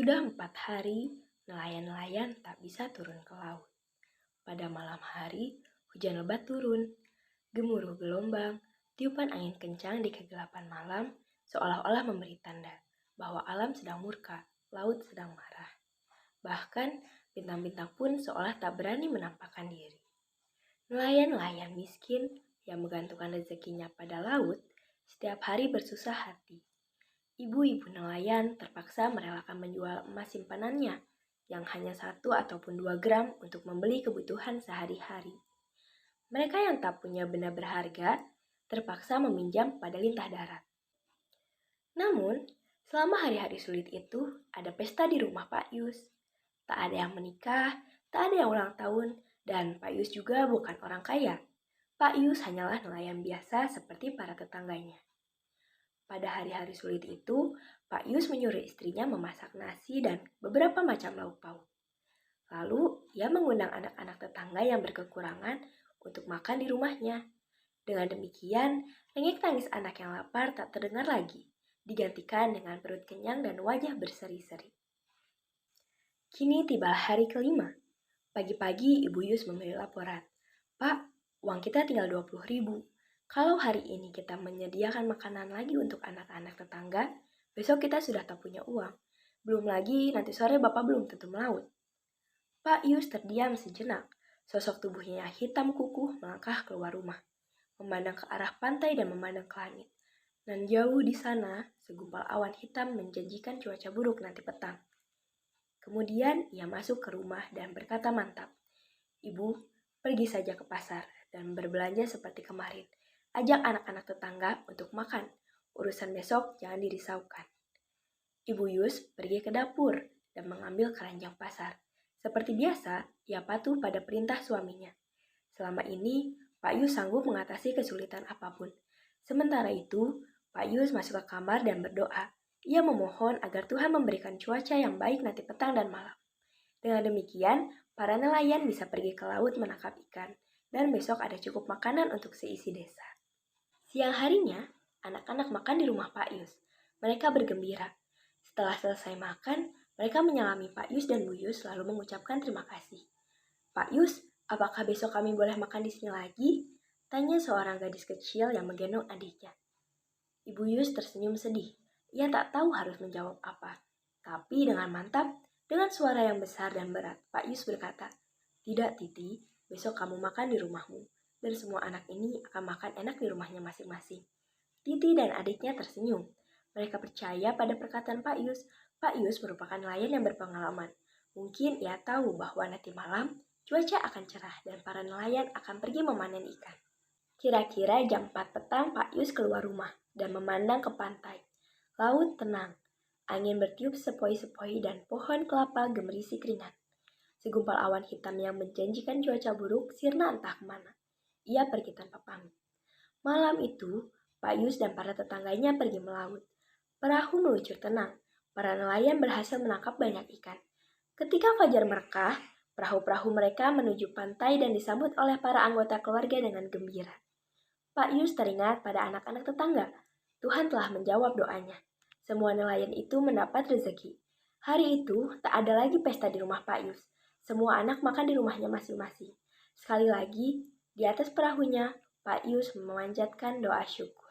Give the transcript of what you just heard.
Sudah 4 hari, nelayan-nelayan tak bisa turun ke laut. Pada malam hari, hujan lebat turun. Gemuruh gelombang, tiupan angin kencang di kegelapan malam seolah-olah memberi tanda bahwa alam sedang murka, laut sedang marah. Bahkan, bintang-bintang pun seolah tak berani menampakkan diri. Nelayan-nelayan miskin yang menggantungkan rezekinya pada laut setiap hari bersusah hati. Ibu-ibu nelayan terpaksa merelakan menjual emas simpanannya yang hanya 1 ataupun 2 gram untuk membeli kebutuhan sehari-hari. Mereka yang tak punya benda berharga terpaksa meminjam pada lintah darat. Namun, selama hari-hari sulit itu, ada pesta di rumah Pak Yus. Tak ada yang menikah, tak ada yang ulang tahun, dan Pak Yus juga bukan orang kaya. Pak Yus hanyalah nelayan biasa seperti para tetangganya. Pada hari-hari sulit itu, Pak Yus menyuruh istrinya memasak nasi dan beberapa macam lauk pauk. Lalu, ia mengundang anak-anak tetangga yang berkekurangan untuk makan di rumahnya. Dengan demikian, rengek tangis anak yang lapar tak terdengar lagi, digantikan dengan perut kenyang dan wajah berseri-seri. Kini tibalah hari kelima. Pagi-pagi Ibu Yus memberi laporan. Pak, uang kita tinggal 20.000. Kalau hari ini kita menyediakan makanan lagi untuk anak-anak tetangga, besok kita sudah tak punya uang. Belum lagi nanti sore Bapak belum tentu melaut. Pak Yus terdiam sejenak. Sosok tubuhnya yang hitam kukuh melangkah keluar rumah, memandang ke arah pantai dan memandang ke langit. Dan jauh di sana, segumpal awan hitam menjanjikan cuaca buruk nanti petang. Kemudian ia masuk ke rumah dan berkata mantap, Ibu, pergi saja ke pasar dan berbelanja seperti kemarin. Ajak anak-anak tetangga untuk makan. Urusan besok jangan dirisaukan. Ibu Yus pergi ke dapur dan mengambil keranjang pasar. Seperti biasa, ia patuh pada perintah suaminya. Selama ini, Pak Yus sanggup mengatasi kesulitan apapun. Sementara itu, Pak Yus masuk ke kamar dan berdoa. Ia memohon agar Tuhan memberikan cuaca yang baik nanti petang dan malam. Dengan demikian, para nelayan bisa pergi ke laut menangkap ikan, dan besok ada cukup makanan untuk seisi desa. Siang harinya, anak-anak makan di rumah Pak Yus. Mereka bergembira. Setelah selesai makan, mereka menyalami Pak Yus dan Bu Yus lalu mengucapkan terima kasih. Pak Yus, apakah besok kami boleh makan di sini lagi? Tanya seorang gadis kecil yang menggendong adiknya. Ibu Yus tersenyum sedih. Ia tak tahu harus menjawab apa. Tapi dengan mantap, dengan suara yang besar dan berat, Pak Yus berkata, Tidak, Titi, besok kamu makan di rumahmu, dan semua anak ini akan makan enak di rumahnya masing-masing. Titi dan adiknya tersenyum. Mereka percaya pada perkataan Pak Yus. Pak Yus merupakan nelayan yang berpengalaman. Mungkin ia tahu bahwa nanti malam, cuaca akan cerah dan para nelayan akan pergi memanen ikan. Kira-kira jam 4 petang Pak Yus keluar rumah dan memandang ke pantai. Laut tenang, angin bertiup sepoi-sepoi dan pohon kelapa gemerisi keringat. Segumpal awan hitam yang menjanjikan cuaca buruk sirna entah kemana. Ia pergi tanpa pamit. Malam itu, Pak Yus dan para tetangganya pergi melaut. Perahu meluncur tenang. Para nelayan berhasil menangkap banyak ikan. Ketika fajar merekah, perahu-perahu mereka menuju pantai dan disambut oleh para anggota keluarga dengan gembira. Pak Yus teringat pada anak-anak tetangga. Tuhan telah menjawab doanya. Semua nelayan itu mendapat rezeki. Hari itu, tak ada lagi pesta di rumah Pak Yus. Semua anak makan di rumahnya masing-masing. Sekali lagi, di atas perahunya, Pak Yus memanjatkan doa syukur.